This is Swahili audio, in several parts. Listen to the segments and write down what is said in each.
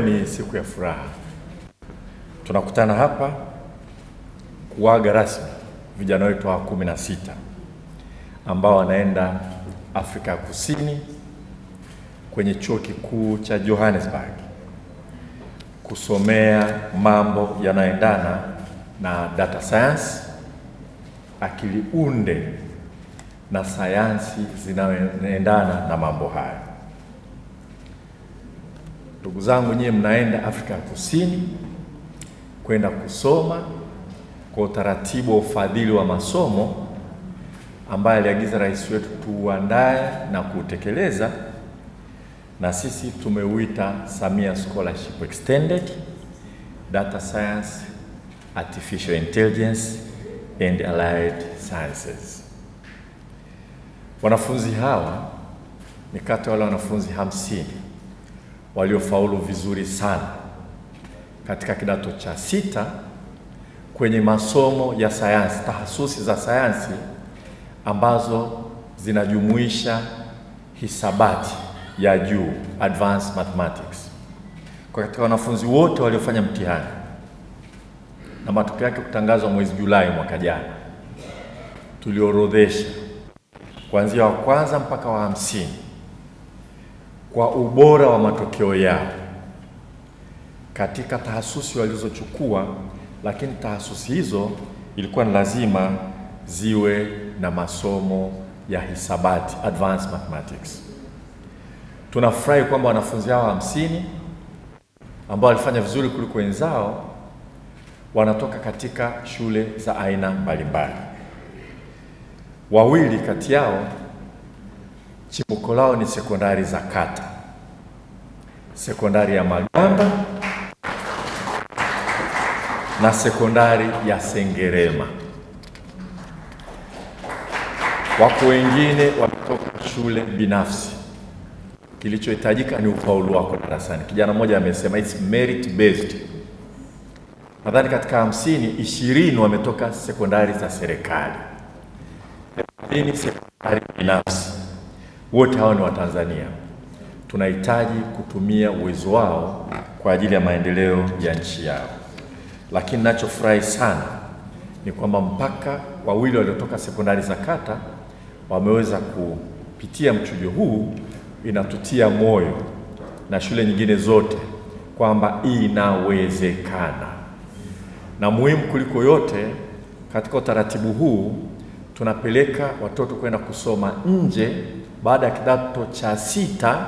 Ni siku ya furaha. Tunakutana hapa kuaga rasmi vijana wetu wa 16 ambao wanaenda Afrika Kusini kwenye chuo kikuu cha Johannesburg kusomea mambo yanayoendana na data science, akili unde na sayansi zinazoendana na mambo haya. Ndugu zangu, nyie mnaenda Afrika Kusini kwenda kusoma kwa utaratibu wa ufadhili wa masomo ambaye aliagiza rais wetu tuandae na kutekeleza, na sisi tumeuita Samia Scholarship Extended Data Science, Artificial Intelligence and Allied Sciences. Wanafunzi hawa ni kati ya wale wanafunzi 50 waliofaulu vizuri sana katika kidato cha 6 kwenye masomo ya sayansi, tahasusi za sayansi ambazo zinajumuisha hisabati ya juu, advanced mathematics. Kwa katika wanafunzi wote waliofanya mtihani na matokeo yake kutangazwa mwezi Julai mwaka jana, tuliorodhesha kuanzia wa kwanza mpaka wa 50 kwa ubora wa matokeo yao katika tahasusi walizochukua, lakini tahasusi hizo ilikuwa ni lazima ziwe na masomo ya hisabati, advanced mathematics. Tunafurahi kwamba wanafunzi hao 50 ambao walifanya vizuri kuliko wenzao wanatoka katika shule za aina mbalimbali. Wawili kati yao chimbuko lao ni sekondari za kata, sekondari ya Magamba na sekondari ya Sengerema. Wako wengine wametoka shule binafsi. Kilichohitajika ni ufaulu wako darasani. Kijana mmoja amesema it's merit based. Nadhani katika 50, 20 wametoka sekondari za serikali, 30 sekondari binafsi. Wote hao ni Watanzania. Tunahitaji kutumia uwezo wao kwa ajili ya maendeleo ya nchi yao. Lakini ninachofurahi sana ni kwamba mpaka wawili waliotoka sekondari za kata wameweza kupitia mchujo huu. Inatutia moyo na shule nyingine zote kwamba inawezekana. Na muhimu kuliko yote, katika utaratibu huu tunapeleka watoto kwenda kusoma nje baada ya kidato cha 6.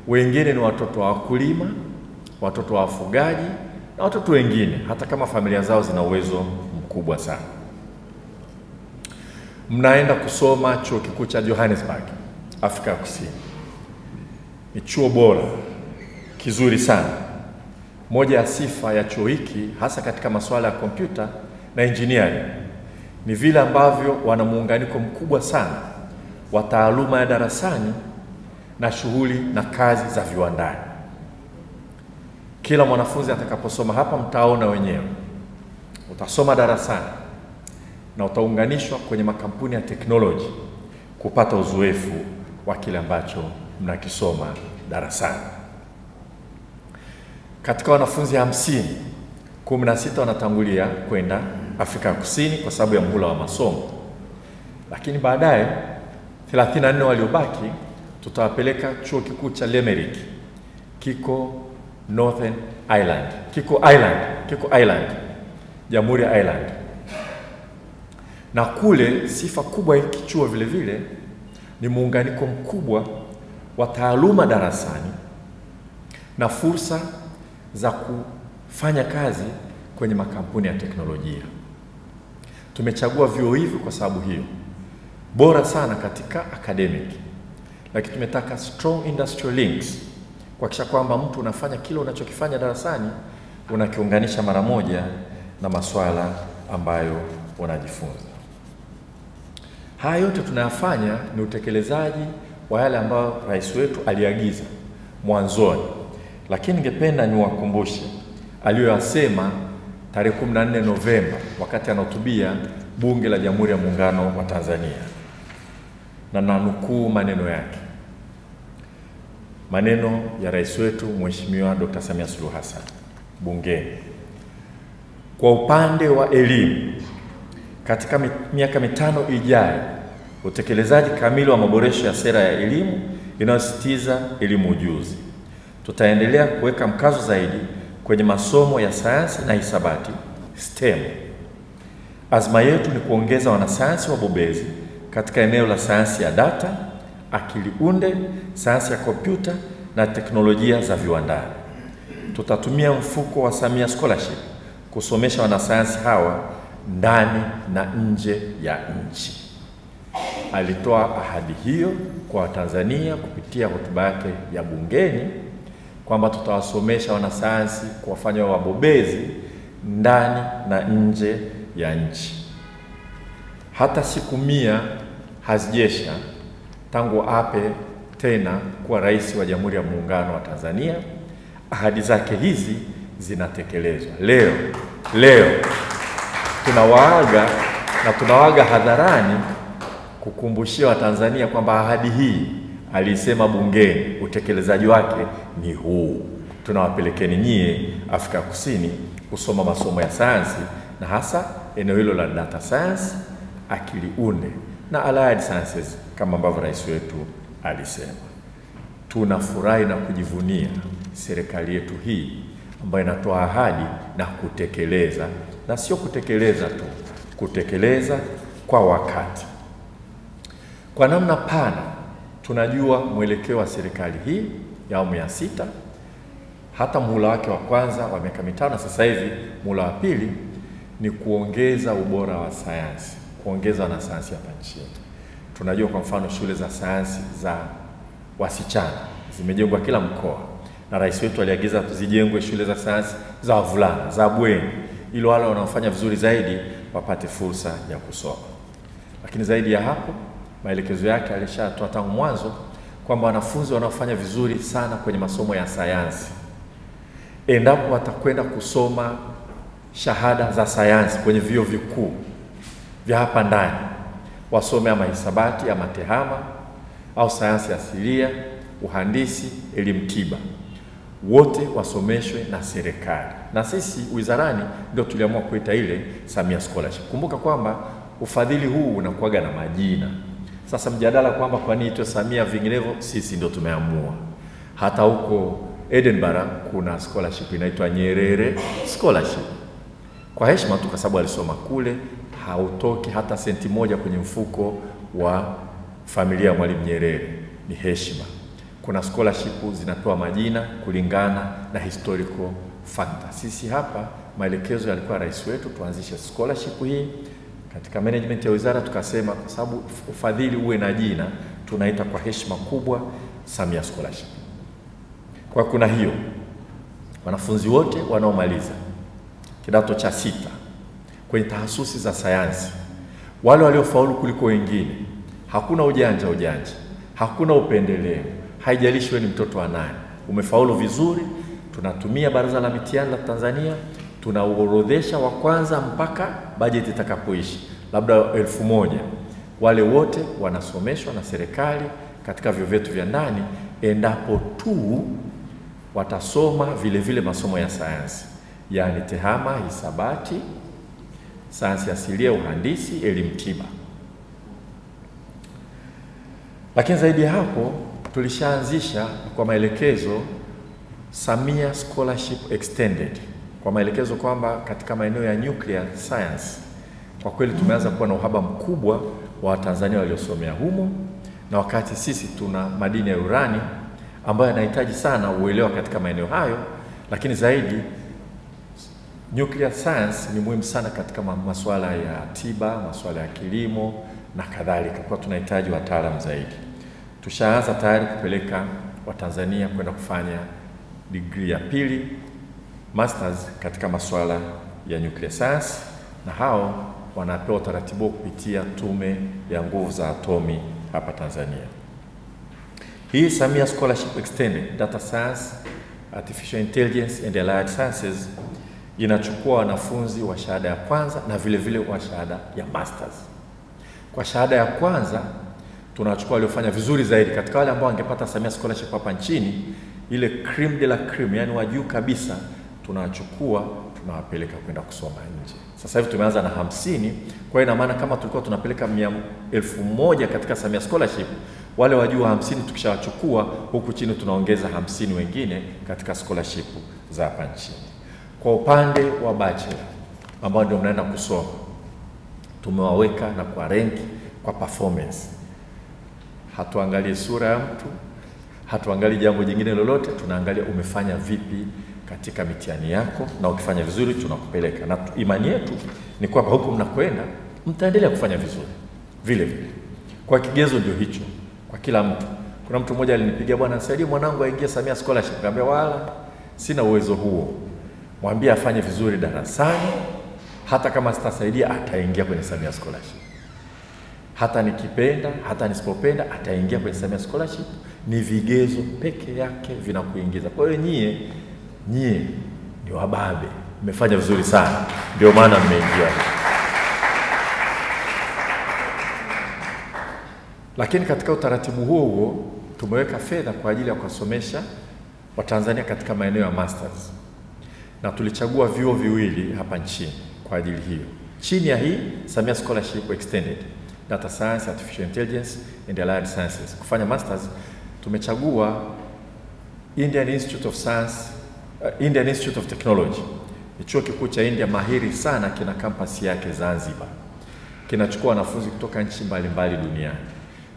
Wengine ni watoto wa wakulima, watoto wa wafugaji na watoto wengine hata kama familia zao zina uwezo mkubwa sana. Mnaenda kusoma chuo kikuu cha Johannesburg, Afrika ya Kusini. Ni chuo bora, kizuri sana. Moja ya sifa ya chuo hiki hasa katika masuala ya kompyuta na engineering ni vile ambavyo wana muunganiko mkubwa sana wa taaluma ya darasani na shughuli na kazi za viwandani. Kila mwanafunzi atakaposoma hapa, mtaona wenyewe, utasoma darasani na utaunganishwa kwenye makampuni ya teknoloji kupata uzoefu wa kile ambacho mnakisoma darasani. Katika wanafunzi 50, 16 wanatangulia kwenda Afrika ya Kusini kwa sababu ya muhula wa masomo, lakini baadaye 34 waliobaki tutawapeleka chuo kikuu cha Limerick, kiko Northern Ireland, kiko Ireland, Jamhuri ya Ireland. Na kule sifa kubwa hiki chuo vile vile ni muunganiko mkubwa wa taaluma darasani na fursa za kufanya kazi kwenye makampuni ya teknolojia. Tumechagua vyuo hivi kwa sababu hiyo, bora sana katika academic, lakini tumetaka strong industrial links, kuhakikisha kwamba mtu unafanya kile unachokifanya darasani unakiunganisha mara moja na masuala ambayo unajifunza. Haya yote tunayafanya ni utekelezaji wa yale ambayo rais wetu aliagiza mwanzoni, lakini ningependa niwakumbushe aliyoyasema tarehe 14 Novemba wakati anahutubia Bunge la Jamhuri ya Muungano wa Tanzania, na nanukuu maneno yake: maneno ya rais wetu Mheshimiwa Dr. Samia Suluhu Hassan bungeni. Kwa upande wa elimu, katika miaka mitano ijayo, utekelezaji kamili wa maboresho ya sera ya elimu inayosisitiza elimu ujuzi. Tutaendelea kuweka mkazo zaidi kwenye masomo ya sayansi na hisabati STEM. Azma yetu ni kuongeza wanasayansi wabobezi katika eneo la sayansi ya data, akili unde, sayansi ya kompyuta na teknolojia za viwandani. Tutatumia mfuko wa Samia Scholarship kusomesha wanasayansi hawa ndani na nje ya nchi. Alitoa ahadi hiyo kwa Watanzania kupitia hotuba yake ya bungeni kwamba tutawasomesha wanasayansi kuwafanya wabobezi ndani na nje ya nchi. Hata siku 100 hazijesha tangu ape tena kuwa rais wa Jamhuri ya Muungano wa Tanzania, ahadi zake hizi zinatekelezwa. Leo tunawaaga hadharani kukumbushia Watanzania kwamba ahadi hii alisema bungeni, utekelezaji wake ni huu. Tunawapelekeni nyie Afrika Kusini kusoma masomo ya sayansi, na hasa eneo hilo la data science, akili unde na allied sciences kama ambavyo rais wetu alisema. Tunafurahi na kujivunia serikali yetu hii ambayo inatoa ahadi na kutekeleza, na sio kutekeleza tu, kutekeleza kwa wakati. Kwa namna pana tunajua mwelekeo wa serikali hii ya awamu ya 6, hata muhula wake wa kwanza wa miaka 5 na sasa hivi muhula wa pili ni kuongeza ubora wa sayansi, kuongeza wanasayansi hapa nchini. Tunajua kwa mfano shule za sayansi za wasichana zimejengwa kila mkoa, na rais wetu aliagiza zijengwe shule za sayansi za wavulana za bweni, ili wale wanaofanya vizuri zaidi wapate fursa ya kusoma. Lakini zaidi ya hapo, maelekezo yake alishatoa tangu mwanzo kwamba wanafunzi wanaofanya vizuri sana kwenye masomo ya sayansi, endapo watakwenda kusoma shahada za sayansi kwenye vyuo vikuu vya hapa ndani, wasome ama hisabati ama tehama au sayansi asilia, uhandisi, elimu tiba, wote wasomeshwe na serikali. Na sisi wizarani ndio tuliamua kuita ile Samia Scholarship. Kumbuka kwamba ufadhili huu unakuwaga na majina. Sasa mjadala kwamba kwa nini itwe Samia vinginevyo, sisi ndio tumeamua. Hata huko Edinburgh kuna scholarship inaitwa Nyerere Scholarship. Kwa heshima tu, kwa sababu alisoma kule, hautoki hata senti moja kwenye mfuko wa familia ya Mwalimu Nyerere, ni heshima. Kuna scholarship zinatoa majina kulingana na historical factor. Sisi hapa maelekezo yalikuwa rais wetu tuanzishe scholarship hii. Katika management ya wizara tukasema kwa sababu ufadhili uwe na jina, tunaita kwa heshima kubwa Samia Scholarship. Kwa kuna hiyo, wanafunzi wote wanaomaliza kidato cha 6 kwenye tahasusi za sayansi, wale waliofaulu kuliko wengine, hakuna ujanja, hakuna upendeleo, haijalishi wewe ni mtoto wa nani, umefaulu vizuri, tunatumia Baraza la Mitihani la Tanzania, tunaorodhesha wa kwanza mpaka bajeti itakapoishi, labda 1000. Wale wote wanasomeshwa na serikali katika vyuo vyetu vya ndani, endapo tu watasoma vile masomo ya sayansi, yaani tehama, hisabati, sayansi asilia, uhandisi, elimu tiba. Lakini zaidi ya hapo, tulishaanzisha kwa maelekezo Samia Scholarship Extended, kwa maelekezo kwamba katika maeneo ya nuclear science kwa kweli tumeanza kuwa na uhaba mkubwa wa Watanzania waliosomea humo, na wakati sisi tuna madini ya urani ambayo yanahitaji sana uelewa katika maeneo hayo, lakini zaidi nuclear science ni muhimu sana katika masuala ya tiba, masuala ya kilimo na kadhalika, kwa tunahitaji wataalamu zaidi. Tushaanza tayari kupeleka Watanzania kwenda kufanya degree ya pili, masters katika masuala ya nuclear science, na hao wanapewa utaratibu kupitia Tume ya Nguvu za Atomi hapa Tanzania. Hii Samia Scholarship Extended Data Science, Artificial Intelligence and Allied Sciences inachukua wanafunzi wa shahada ya kwanza na vile wa shahada ya masters. Kwa shahada ya kwanza tunachukua waliofanya vizuri zaidi katika wale ambao wangepata Samia Scholarship hapa nchini, ile cream de la cream, yani wa juu kabisa, tunachukua tunawapeleka kwenda kusoma nje. Sasa hivi tumeanza na 50. Kwa hiyo ina maana kama tulikuwa tunapeleka 1,000 katika Samia Scholarship, wale wa juu 50 tukishawachukua, huku chini tunaongeza 50 wengine katika scholarship za hapa nchini. Kwa upande wa bachelor ambao ndio mnaenda kusoma, tumewaweka na kwa rank kwa performance. Hatuangalie sura ya mtu, hatuangalie jambo jingine lolote, tunaangalia umefanya vipi katika mitihani yako, na ukifanya vizuri tunakupeleka. Na imani yetu ni kwamba huko mnakwenda mtaendelea kufanya vizuri vile vile. Kwa kigezo ndio hicho kwa kila mtu. Kuna mtu mmoja alinipigia, bwana nisaidie mwanangu aingie Samia Scholarship. Nikamwambia wala sina uwezo huo. Mwambie afanye vizuri darasani, hata kama sitasaidia ataingia kwenye Samia Scholarship. Hata nikipenda, hata nisipopenda ataingia kwenye Samia Scholarship. Ni vigezo peke yake vinakuingiza. Kwa hiyo nyie ni wababe, mmefanya vizuri sana, ndio maana mmeingia. Lakini katika utaratibu huo tumeweka fedha kwa ajili ya kuwasomesha Watanzania katika maeneo ya masters, na tulichagua vyuo viwili hapa nchini kwa ajili hiyo. Chini ya hii Samia Scholarship Extended Data Science, Artificial Intelligence and Allied Sciences, kufanya masters tumechagua Indian Institute of Technology. Ni chuo kikuu cha India mahiri sana, kina kampasi yake Zanzibar. Kinachukua wanafunzi kutoka nchi mbalimbali duniani.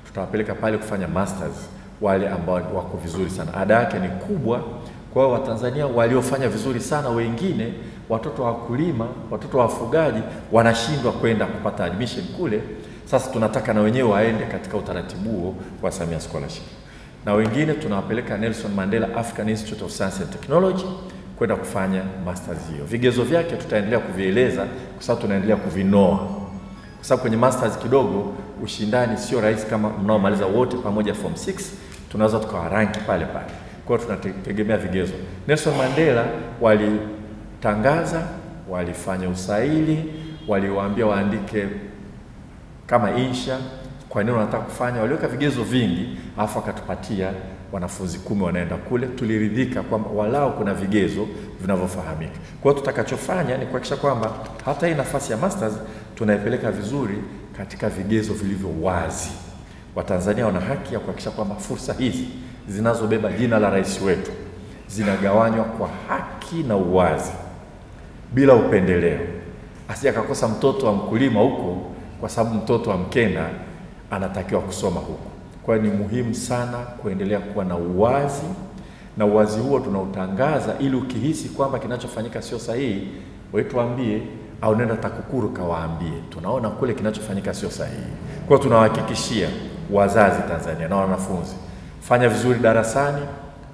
Tutawapeleka pale kufanya masters wale ambao wako vizuri sana. Ada yake ni kubwa, kwa hiyo Watanzania waliofanya vizuri sana, wengine watoto wa wakulima, watoto wa wafugaji wanashindwa kwenda kupata admission kule. Sasa tunataka na wenyewe waende katika utaratibu huo wa Samia Scholarship. Na wengine tunawapeleka Nelson Mandela African Institute of Science and Technology kwenda kufanya masters hiyo. Vigezo vyake tutaendelea kuvieleza kwa sababu tunaendelea kuvinoa. Kwa sababu kwenye masters kidogo ushindani sio rahisi kama mnaomaliza wote pamoja form 6, tunaweza tukawaranki pale pale. Kwa hiyo tunategemea vigezo. Nelson Mandela walitangaza, walifanya usaili, waliwaambia waandike kama insha kwa nini wanataka kufanya, waliweka vigezo vingi, alafu akatupatia wanafunzi 10 wanaenda kule. Tuliridhika kwamba walao kuna vigezo vinavyofahamika. Kwa hiyo tutakachofanya ni kuhakikisha kwamba hata hii nafasi ya masters tunaipeleka vizuri katika vigezo vilivyo wazi. Watanzania wana haki ya kuhakikisha kwamba fursa hizi zinazobeba jina la rais wetu zinagawanywa kwa haki na uwazi bila upendeleo. Asije akakosa mtoto wa mkulima huko kwa sababu mtoto wa Mkenda anatakiwa kusoma huko. Kwa hiyo ni muhimu sana kuendelea kuwa na uwazi, na uwazi huo tunautangaza ili ukihisi kwamba kinachofanyika sio sahihi, wewe tuambie, au nenda TAKUKURU kawaambie, tunaona kule kinachofanyika sio sahihi. Kwa hiyo tunawahakikishia wazazi Tanzania na wanafunzi, fanya vizuri darasani.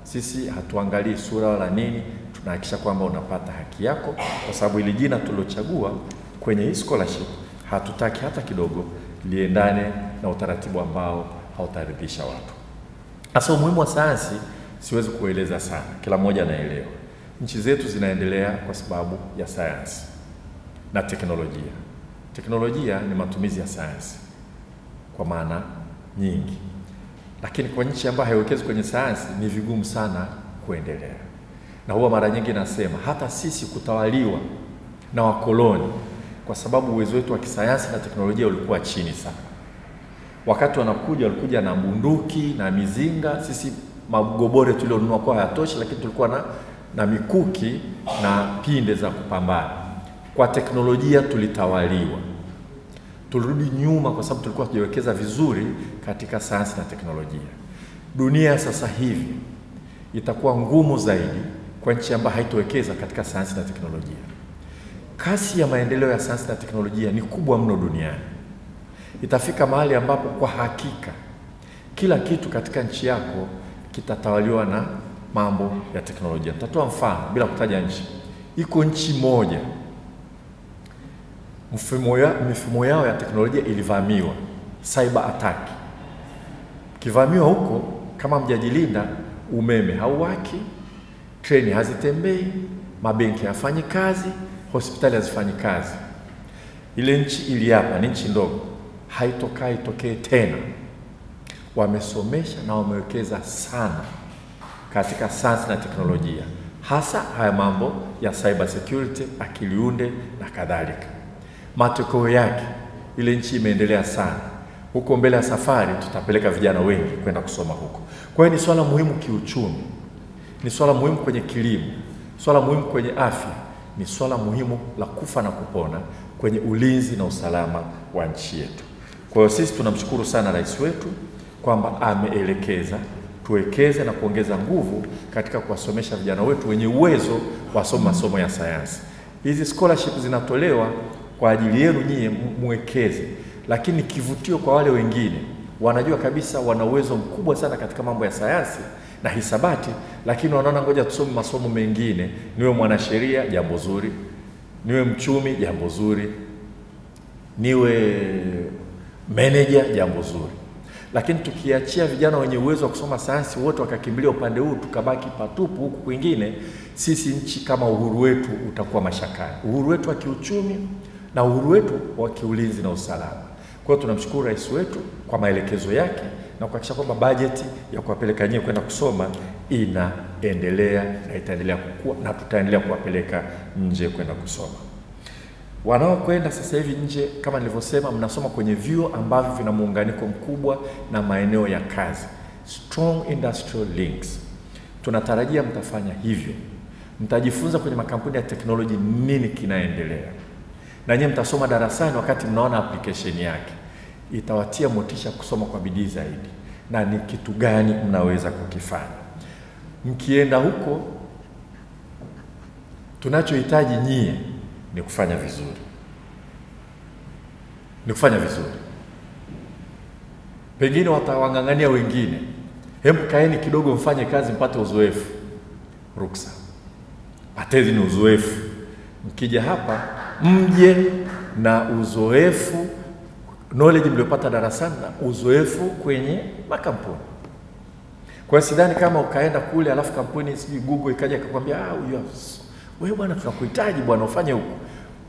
Sisi hatuangalii sura wala nini, tunahakikisha kwamba unapata haki yako, kwa sababu ile jina tulochagua kwenye hii scholarship hatutaki hata kidogo liendane na utaratibu ambao hautaridhisha watu. Hasa umuhimu wa sayansi siwezi kueleza sana, kila mmoja anaelewa. Nchi zetu zinaendelea kwa sababu ya sayansi na teknolojia. Teknolojia ni matumizi ya sayansi kwa maana nyingi, lakini kwa nchi ambayo haiwekezi kwenye sayansi ni vigumu sana kuendelea. Na huwa mara nyingi nasema hata sisi kutawaliwa na wakoloni kwa sababu uwezo wetu wa kisayansi na teknolojia ulikuwa chini sana. Wakati wanakuja walikuja na bunduki na mizinga, sisi magobore tulionunua kwa hayatoshi, lakini tulikuwa na mikuki na pinde za kupambana. Kwa teknolojia tulitawaliwa. Tulirudi nyuma kwa sababu tulikuwa tujiwekeza vizuri katika sayansi na teknolojia. Dunia sasa hivi itakuwa ngumu zaidi kwa nchi ambayo haitowekeza katika sayansi na teknolojia. Kasi ya maendeleo ya sayansi na teknolojia ni kubwa mno duniani. Itafika mahali ambapo kwa hakika kila kitu katika nchi yako kitatawaliwa na mambo ya teknolojia. Nitatoa mfano bila kutaja nchi. Iko nchi moja mifumo yao ya teknolojia ilivamiwa, cyber attack. Kivamiwa huko, kama mjajilinda, umeme hauwaki, treni hazitembei, mabenki hayafanyi kazi, hospitali hazifanyi kazi. Ile nchi iliapa, ni nchi ndogo, haitokaa itokee tena. wamesomesha na wamewekeza sana katika sayansi na teknolojia, hasa haya mambo ya cyber security, akili unde na kadhalika. Matokeo yake ile nchi imeendelea sana. Huko mbele ya safari tutapeleka vijana wengi kwenda kusoma huko. Kwa hiyo ni swala muhimu kiuchumi, ni swala muhimu kwenye kilimo, swala muhimu kwenye afya, ni swala muhimu la kufa na kupona kwenye ulinzi na usalama wa nchi yetu. Kwa hiyo sisi tunamshukuru sana rais wetu kwamba ameelekeza tuwekeze na kuongeza nguvu katika kuwasomesha vijana wetu wenye uwezo wasome masomo ya sayansi. Hizi scholarship zinatolewa kwa ajili yenu nyie muwekeze, lakini kivutio kwa wale wengine wanajua kabisa wana uwezo mkubwa sana katika mambo ya sayansi na hisabati, lakini wanaona ngoja tusome masomo mengine, niwe mwanasheria, jambo zuri, niwe mchumi, jambo zuri, niwe manager, jambo zuri. Lakini tukiachia vijana wenye uwezo wa kusoma sayansi wote wakakimbilia upande huu, tukabaki patupu huku kwingine, sisi nchi kama uhuru wetu utakuwa mashakani, uhuru wetu wa kiuchumi na uhuru wetu wa kiulinzi na usalama. Kwa hiyo tunamshukuru rais wetu kwa maelekezo yake na kuhakikisha kwamba bajeti ya kuwapeleka nyie kwenda kusoma inaendelea na itaendelea kukua, na tutaendelea kuwapeleka nje kwenda kusoma. Wanaokwenda sasa hivi nje, kama nilivyosema, mnasoma kwenye vyuo ambavyo vina muunganiko mkubwa na maeneo ya kazi, strong industrial links. Tunatarajia mtafanya hivyo, mtajifunza kwenye makampuni ya teknoloji nini kinaendelea, na nyinyi mtasoma darasani wakati mnaona application yake. Itawatia motisha kusoma kwa bidii zaidi, na ni kitu gani mnaweza kukifanya. Mkienda huko, tunachohitaji nyie ni kufanya vizuri, ni kufanya vizuri. Pengine watawang'ang'ania wengine, hebu kaeni kidogo mfanye kazi mpate uzoefu. Ruksa, pateni ni uzoefu. Mkija hapa mje na uzoefu, knowledge mliopata darasani na uzoefu kwenye makampuni. Kwa hiyo sidhani kama ukaenda kule alafu kampuni sijui Google ikaja ikakwambia wewe bwana tunakuhitaji bwana ufanye huko.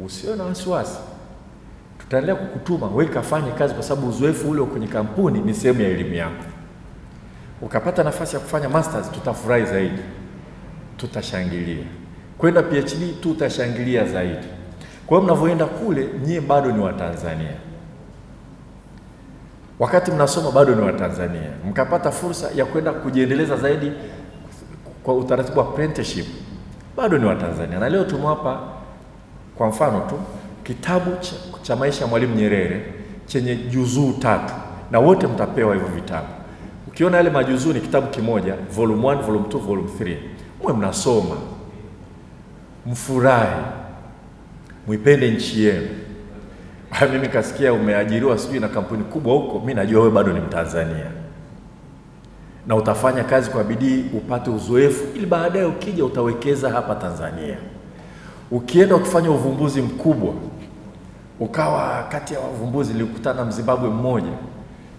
Usiwe na wasiwasi, tutaendelea kukutuma wewe kafanye kazi, kwa sababu uzoefu ule kwenye kampuni ni sehemu ya elimu yako. Ukapata nafasi ya kufanya masters, tutafurahi zaidi, tutashangilia. Kwenda PhD tutashangilia zaidi. Kwa hiyo mnavyoenda kule, nyie bado ni Watanzania. Wakati mnasoma bado ni Watanzania. Mkapata fursa ya kwenda kujiendeleza zaidi kwa utaratibu wa apprenticeship, bado ni Watanzania. Na leo tumewapa kwa mfano tu kitabu cha maisha ya Mwalimu Nyerere chenye juzuu 3, na wote mtapewa hivyo vitabu. Ukiona yale majuzuu ni kitabu kimoja, volume 1, volume 2, volume 3. Mwe mnasoma, mfurahi, muipende nchi yenu. Mimi kasikia umeajiriwa sijui na kampuni kubwa huko, mimi najua wewe bado ni Mtanzania. Na utafanya kazi kwa bidii upate uzoefu, ili baadaye ukija utawekeza hapa Tanzania. Ukienda ukifanya uvumbuzi mkubwa, ukawa kati ya wavumbuzi, nilikutana Mzimbabwe mmoja,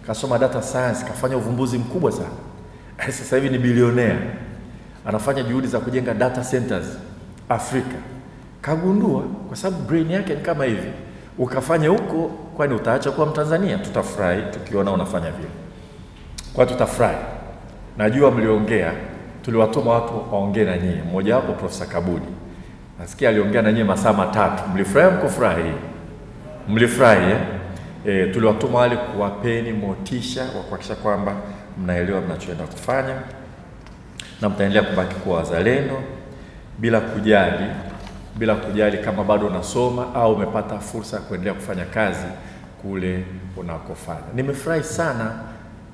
kasoma data science, kafanya uvumbuzi mkubwa sana. Sasa hivi ni bilionea. Anafanya juhudi za kujenga data centers Afrika. Kagundua kwa sababu brain yake ni kama hivi. Ukafanya huko, kwani utaacha kuwa Mtanzania? Tutafurahi tukiona unafanya vile. Kwa tutafurahi. Najua mliongea, tuliwatuma watu waongee na nyie. Mmoja wapo Profesa Kabudi. Nasikia aliongea na nyie masaa 3. Mlifurahi mkufurahi? Mlifurahi tuliwatuma wale kuwapeni motisha wa kuhakikisha kwamba mnaelewa mnachoenda kufanya na mtaendelea kubaki kuwa wazalendo bila kujali kama bado unasoma au umepata fursa ya kuendelea kufanya kazi kule unakofanya. Nimefurahi sana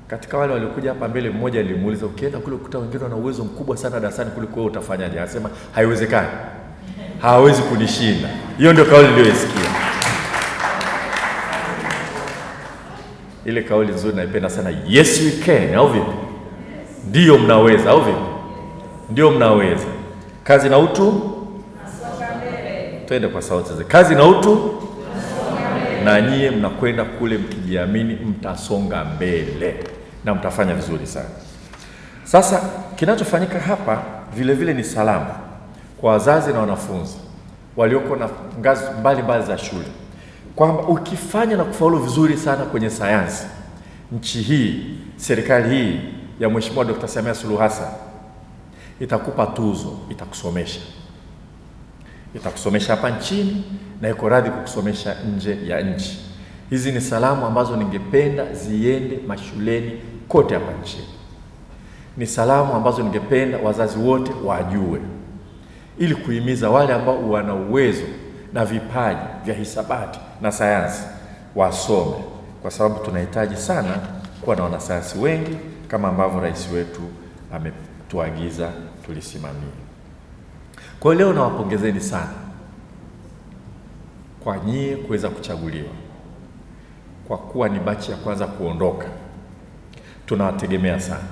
katika wale waliokuja hapa mbele, mmoja nilimuuliza ukienda kule ukuta wengine wana uwezo mkubwa sana darasani kuliko wewe utafanyaje? Anasema haiwezekani. Hawezi kunishinda. Hiyo ndio kauli niliyosikia. Ile kauli nzuri naipenda sana. Yes we can, au vipi? Ndio mnaweza, au vipi? Ndio mnaweza. Kazi na utu nasonga mbele. Twende kwa sauti zake. Kazi na utu nasonga mbele. Na nyie mnakwenda kule mkijiamini, mtasonga mbele na mtafanya vizuri sana. Sasa kinachofanyika hapa vile vile ni salamu kwa wazazi na wanafunzi walioko na ngazi mbalimbali za shule, kwamba ukifanya na kufaulu vizuri sana kwenye sayansi, nchi hii, serikali hii ya Mheshimiwa Dr. Samia Suluhu Hassan itakupa tuzo, itakusomesha. Itakusomesha hapa nchini na iko radhi kukusomesha nje ya nchi. Hizi ni salamu ambazo ningependa ziende mashuleni kote hapa nchini. Ni salamu ambazo ningependa wazazi wote wajue, ili kuhimiza wale ambao wana uwezo na vipaji vya hisabati na sayansi wasome, kwa sababu tunahitaji sana kuwa na wanasayansi wengi kama ambavyo rais wetu ametuagiza tulisimamie. Kwa leo nawapongezeni sana kwa nyie kuweza kuchaguliwa, kwa kuwa ni bachi ya kwanza kuondoka. Tunawategemea sana.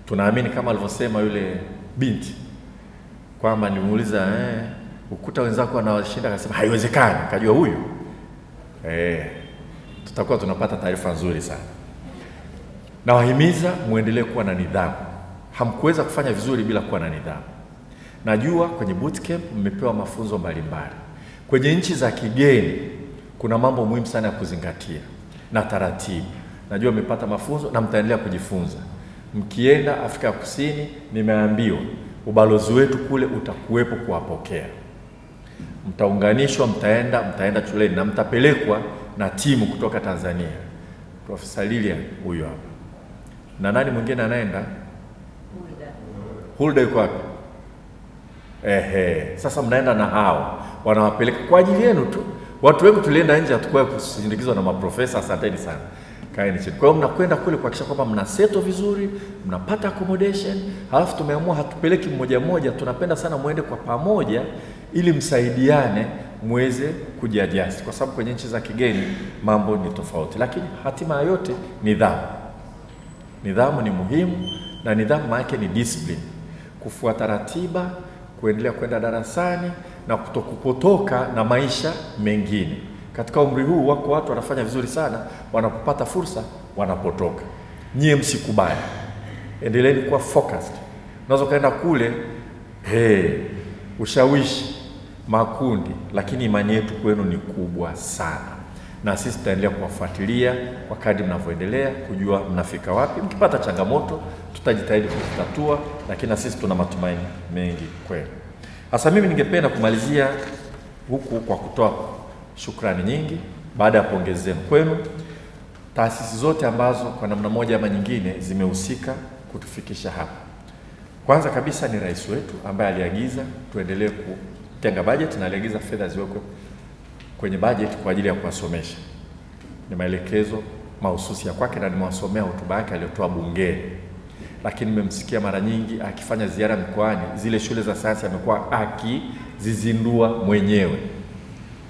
Tunaamini kama alivyosema yule binti kwamba nimuuliza ukuta wenzako wanawashinda, akasema haiwezekani, kajua huyu tutakuwa tunapata taarifa nzuri sana. Nawahimiza muendelee kuwa na nidhamu. Hamkuweza kufanya vizuri bila kuwa na nidhamu. Najua kwenye bootcamp mmepewa mafunzo mbalimbali. Kwenye nchi za kigeni kuna mambo muhimu sana ya kuzingatia na taratibu. Najua mmepata mafunzo na mtaendelea kujifunza. Mkienda Afrika Kusini, nimeambiwa ubalozi wetu kule utakuwepo kuwapokea. Mtaunganishwa, mtaenda shuleni na mtapelekwa na timu kutoka Tanzania. Profesa Lilian huyu hapa. Na nani mwingine anaenda? Hulda yuko wapi? Sasa mnaenda na hao, wanawapeleka kwa ajili yenu tu. Watu wengi tulienda nje hatakuwa kusindikizwa na maprofesa. Asanteni sana. Kaeni chini. Kwa hiyo mnakwenda kule kuhakikisha kwamba mna settle vizuri, mnapata accommodation. Halafu tumeamua hatupeleki mmoja mmoja, tunapenda sana muende kwa pamoja ili msaidiane muweze kujiadjust, kwa sababu kwenye nchi za kigeni mambo ni tofauti. Lakini hatima yote nidhamu. Nidhamu ni muhimu, na nidhamu maana yake ni discipline. Kufuata ratiba, kuendelea kwenda darasani na kutokupotoka na maisha mengine. Katika umri huu wako watu wanafanya vizuri sana, wanapopata fursa wanapotoka. Nyie msikubali. Endeleeni kuwa focused. Unaweza kaenda kule ushawishi makundi, lakini imani yetu kwenu ni kubwa sana. Na sisi tutaendelea kuwafuatilia kwa kadri mnavyoendelea kujua mnafika wapi. Mkipata changamoto tutajitahidi kutatua, lakini na sisi tuna matumaini mengi kwenu. Hasa mimi ningependa kumalizia huku kwa kutoa shukrani nyingi baada ya pongezi zenu kwenu. Taasisi zote ambazo kwa namna moja ama nyingine zimehusika kutufikisha hapa. Kwanza kabisa ni rais wetu ambaye aliagiza tuendelee kutenga budget na aliagiza fedha ziwekwe kwenye budget kwa ajili ya kuwasomesha. Ni maelekezo mahususi ya kwake na nimewasomea hotuba yake aliyotoa bungeni. Lakini nimemsikia mara nyingi akifanya ziara mikoani, zile shule za sayansi amekuwa akizizindua mwenyewe.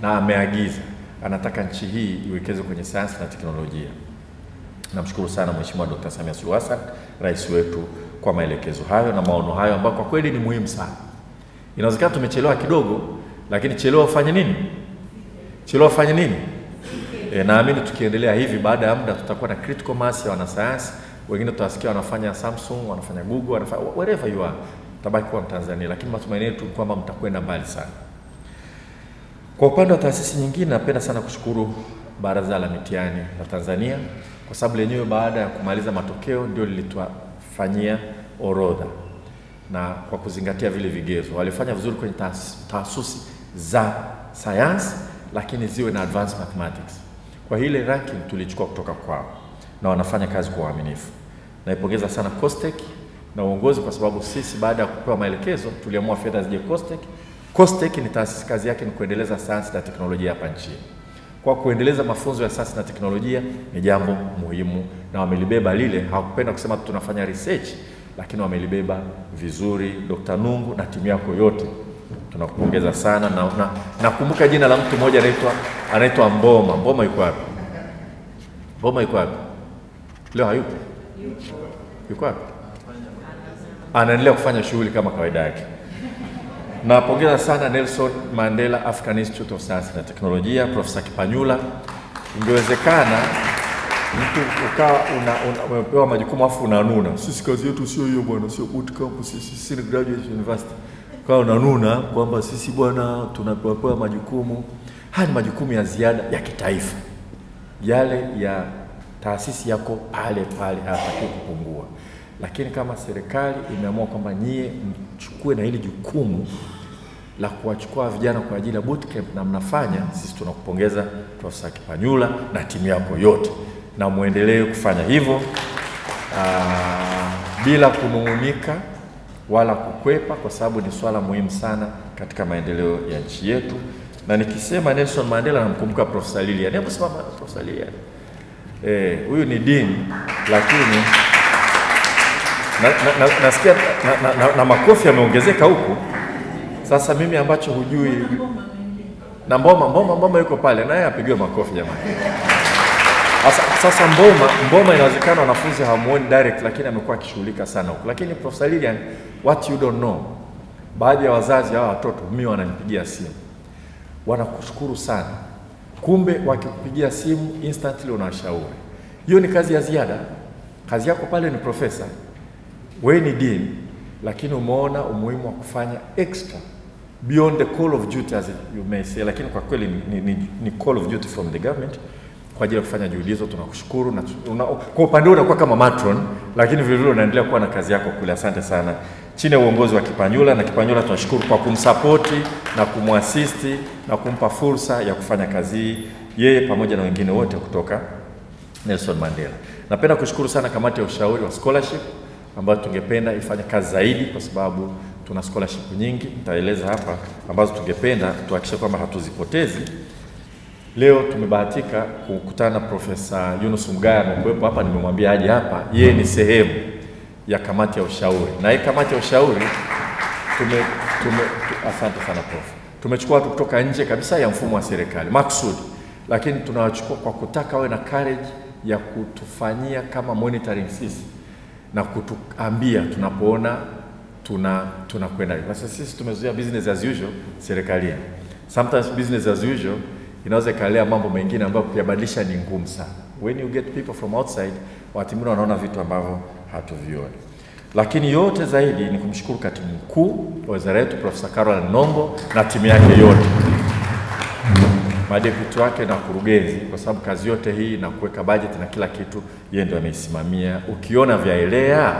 Na ameagiza, anataka nchi hii iwekeze kwenye sayansi na teknolojia. Namshukuru sana Mheshimiwa Dr. Samia Suluhu Hassan, rais wetu, kwa maelekezo hayo na maono hayo ambayo kwa kweli ni muhimu sana. Inawezekana tumechelewa kidogo, lakini chelewa ufanye nini? Chelewa ufanye nini? Naamini tukiendelea hivi, baada ya muda tutakuwa na critical mass ya wanasayansi. Wengine tutasikia wanafanya Samsung, wanafanya Google, wanafanya wherever you are. Tabaki kuwa Mtanzania, lakini matumaini yetu kwamba mtakwenda mbali sana. Kwa upande wa taasisi nyingine, napenda sana kushukuru Baraza la Mitihani la Tanzania, kwa sababu lenyewe baada ya kumaliza matokeo ndio lilitufanyia orodha, na kwa kuzingatia vile vigezo walifanya vizuri kwenye taasisi za sayansi, lakini ziwe na advanced mathematics. Kwa ile ranking tulichukua kutoka kwao na wanafanya kazi kwa uaminifu. Naipongeza sana COSTECH na uongozi, kwa sababu sisi baada ya kupewa maelekezo tuliamua fedha zije COSTECH. COSTECH ni taasisi, kazi yake ni kuendeleza sayansi na teknolojia hapa nchini. Kwa kuendeleza mafunzo ya sayansi na teknolojia ni jambo muhimu, na wamelibeba lile. Hawakupenda kusema tunafanya research, lakini wamelibeba vizuri. Dr. Nungu na timu yako yote tunakupongeza sana. Na nakumbuka jina la mtu mmoja anaitwa Mboma. Mboma yuko wapi? Mboma yuko wapi? Leo hayupo? Yuko wapi? Anaendelea kufanya shughuli kama kawaida yake. Napongeza sana Nelson Mandela African Institute of Science na Teknolojia, Profesa Kipanyula. Ingewezekana mtu ukawa umepewa majukumu afu unanuna, sisi kazi yetu sio hiyo bwana, sio bootcamp, sisi ni graduate university. Kwa unanuna kwamba sisi bwana tunapewa majukumu. Haya ni majukumu ya ziada ya kitaifa, yale ya taasisi yako pale pale, hataki kupungua. Lakini kama serikali imeamua kwamba nyie mchukue na hili jukumu la kuwachukua vijana kwa ajili ya bootcamp na mnafanya, sisi tunakupongeza Profesa Kipanyula na timu yako yote, na muendelee kufanya hivyo bila kunung'unika wala kukwepa, kwa sababu ni swala muhimu sana katika maendeleo ya nchi yetu. Na nikisema Nelson Mandela namkumbuka Profesa Lilian. Hebu simama Profesa Lilian. Huyu ni dean, lakini nasikia na makofi yameongezeka huku. Sasa mimi ambacho hujui na Mboma yuko pale naye apigiwe makofi jamani. Sasa Mboma inawezekana wanafunzi hawamuoni direct, lakini amekuwa akishughulika sana huko. Lakini Profesa Lilian, what you don't know, baadhi ya wazazi hawa watoto mimi wananipigia simu, wanakushukuru sana, kumbe wakikupigia simu instantly unawashauri. Hiyo ni kazi ya ziada. Kazi yako pale ni profesa, wewe ni dean, lakini umeona umuhimu wa kufanya extra beyond the call of duty as you may say, lakini kwa kweli ni call of duty from the government kwa ajili ya kufanya juhudi hizo. Tunakushukuru na kwa upande wako unakuwa kama matron, lakini vile vile unaendelea kuwa na kazi yako kule. Asante sana. Chini ya uongozi wa Kipanyula, na Kipanyula tunashukuru kwa kumsapoti na kumwasisti na kumpa fursa ya kufanya kazi yeye pamoja na wengine wote kutoka Nelson Mandela. Napenda kushukuru sana kamati ya ushauri wa scholarship ambayo tungependa ifanye kazi zaidi, kwa sababu tuna scholarship nyingi, nitaeleza hapa, ambazo tungependa tuhakikishe kwamba hatuzipotezi. Leo tumebahatika kukutana na Profesa Yunus Mgaya, amekuwepo hapa, nimemwambia aje hapa. Yeye ni sehemu ya kamati ya ushauri, na hii kamati ya ushauri asante sana Prof. Tumechukua watu kutoka nje kabisa ya mfumo wa serikali maksudi, lakini tunawachukua kwa kutaka wawe na courage ya kutufanyia kama monitoring sisi na kutuambia tunapoona tunakwenda. Sasa sisi tumezoea business as usual serikalini. Sometimes business as usual inaweza kalea mambo mengine ambayo kuyabadilisha ni ngumu sana. When you get people from outside, watu wengine wanaona vitu ambavyo hatuvioni. Lakini yote zaidi ni kumshukuru katibu mkuu wa wizara yetu Profesa Caroline Nombo na timu yake yote, madeputati wake na kurugenzi, kwa sababu kazi yote hii na kuweka budget na kila kitu yeye ndio ameisimamia. Ukiona vyaelea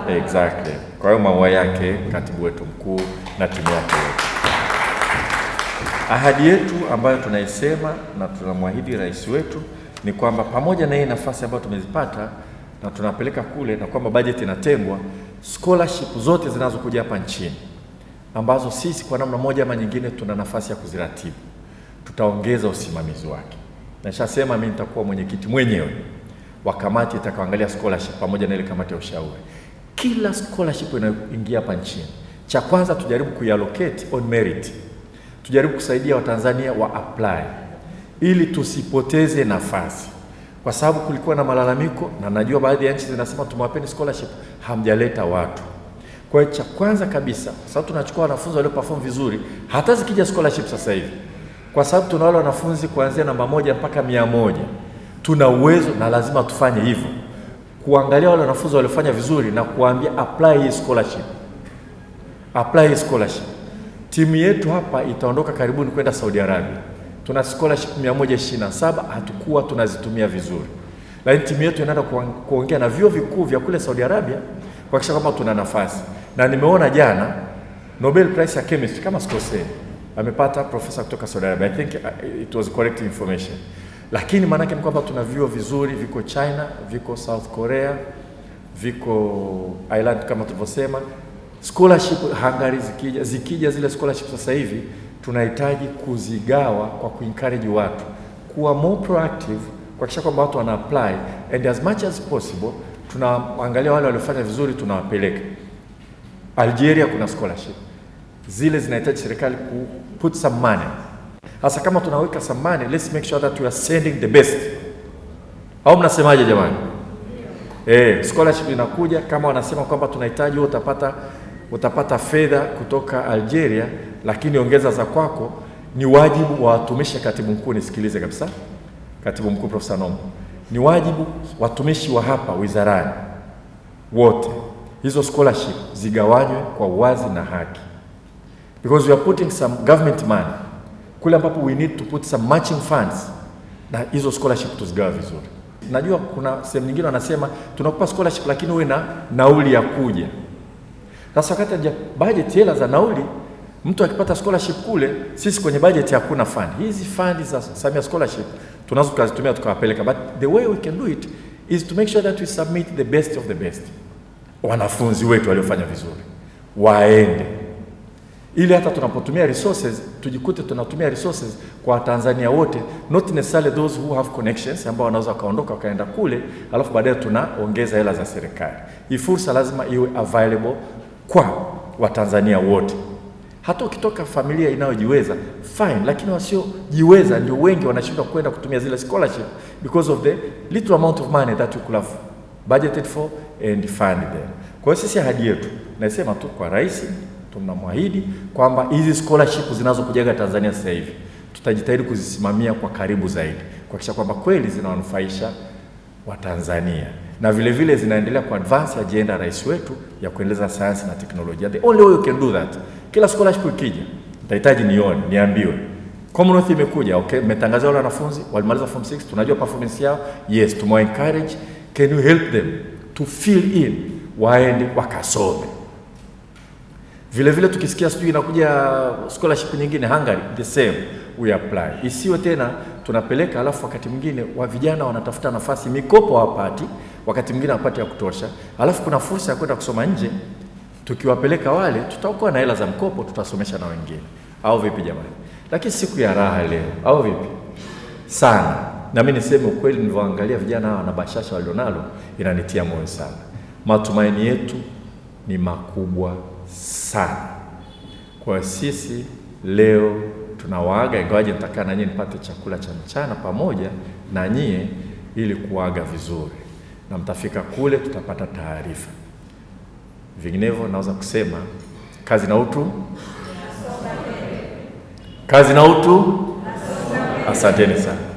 exactly. Kwa hiyo maua yake katibu wetu mkuu na timu yake yote. Ahadi yetu ambayo tunaisema na tunamwahidi rais wetu ni kwamba pamoja na hii nafasi ambayo tumezipata na tunapeleka kule, na kwamba budget inatengwa, scholarship zote zinazokuja hapa nchini ambazo sisi kwa namna moja ama nyingine tuna nafasi ya kuziratibu, tutaongeza usimamizi wake. Nishasema mimi nitakuwa mwenyekiti mwenyewe wa kamati itakayoangalia scholarship pamoja na ile kamati ya ushauri. Kila scholarship inayoingia hapa nchini, cha kwanza tujaribu kuiallocate on merit. Tujaribu kusaidia Watanzania wa apply ili tusipoteze nafasi, kwa sababu kulikuwa na malalamiko, na najua baadhi ya nchi zinasema tumewapeni scholarship hamjaleta watu. Kwa hiyo cha kwanza kabisa, sababu tunachukua wanafunzi walio perform vizuri, hata zikija scholarship sasa hivi, kwa sababu tuna wale wanafunzi kuanzia namba 1 mpaka 100, tuna uwezo na lazima tufanye hivyo, kuangalia wale wanafunzi waliofanya vizuri na kuambia apply hii scholarship, apply hii scholarship. Timu yetu hapa itaondoka karibuni kwenda Saudi Arabia. Tuna scholarship 127, hatukuwa tunazitumia vizuri. Lakini timu yetu inaenda kuongea na vyuo vikuu vya kule Saudi Arabia kuhakikisha kwamba tuna nafasi. Na nimeona jana Nobel Prize ya Chemistry kama sikosei amepata profesa kutoka Saudi Arabia. I think it was correct information. Lakini maana yake ni kwamba tuna vyuo vizuri, viko China, viko South Korea, viko Ireland kama tulivyosema. Scholarship Hungary zikija zile scholarship sasa hivi tunahitaji kuzigawa kwa kuencourage watu kuwa more proactive, kuhakikisha kwamba watu wana apply, and as much as possible tunaangalia wale waliofanya vizuri tunawapeleka. Algeria kuna scholarship zile zinahitaji serikali ku put some money. Hasa kama tunaweka some money, let's make sure that we are sending the best. Au mnasemaje jamani? Scholarship inakuja, kama wanasema kwamba tunahitaji utapata fedha kutoka Algeria, lakini ongeza za kwako. Ni wajibu wa watumishi, katibu mkuu nisikilize kabisa, katibu mkuu Profesa Nombo, ni wajibu watumishi wa hapa wizarani wote hizo scholarship zigawanywe kwa uwazi na haki, because we are putting some government money kule ambapo we need to put some matching funds, na hizo scholarship tuzigawa vizuri. Najua kuna sehemu nyingine wanasema tunakupa scholarship lakini uwe na nauli ya kuja. Sasa wakati ya budget hela za nauli, mtu akipata scholarship kule, sisi kwenye budget hakuna fund. Hizi fund za Samia scholarship tunazo kuzitumia tukawapeleka, but the way we can do it is to make sure that we submit the best of the best. Wanafunzi wetu waliofanya vizuri waende, ili hata tunapotumia resources tujikute tunatumia resources kwa Tanzania wote, not necessarily those who have connections ambao wanaweza kaondoka wakaenda kule alafu baadaye tunaongeza hela za serikali. Hii fursa lazima iwe available kwa Watanzania wote. Hata ukitoka familia inayojiweza fine, lakini wasiojiweza ndio wengi wanashindwa kwenda kutumia zile scholarship because of the little amount of money that we could have budgeted for and funded them. Kwa hiyo sisi ahadi yetu nasema tu kwa rais, tunamwahidi kwamba hizi scholarship zinazokujaga Tanzania sasa hivi tutajitahidi kuzisimamia kwa karibu zaidi, kuhakikisha kwamba kweli zinawanufaisha Watanzania na vile vile zinaendelea kwa advance agenda rais wetu ya kuendeleza sayansi na teknolojia. The only way you can do that, kila scholarship ikija nitahitaji niambiwe Commonwealth imekuja, okay, mmetangazia wale wanafunzi walimaliza form 6, tunajua performance yao, yes, to encourage, can you help them to fill in, waende wakasome. Vile vile tukisikia sijui inakuja scholarship nyingine Hungary, the same we apply. Isiwe tena tunapeleka alafu wakati mwingine wa vijana wanatafuta nafasi, mikopo hawapati, wakati mwingine hawapati ya kutosha, alafu kuna fursa ya kwenda kusoma nje, tukiwapeleka wale tutakuwa na hela za mkopo, tutasomesha na wengine. Au vipi jamani? Lakini siku ya raha leo, au vipi? Sana. Na mimi niseme ukweli, nilivyoangalia vijana hawa na bashasha walionalo inanitia moyo sana. Matumaini yetu ni makubwa sana. Kwa sisi leo tunawaaga, ingawaje nitakaa na nyie nipate chakula cha mchana pamoja na nyie ili kuaga vizuri. Na mtafika kule tutapata taarifa. Vinginevyo naweza kusema kazi na utu. Kazi na utu. Asanteni sana.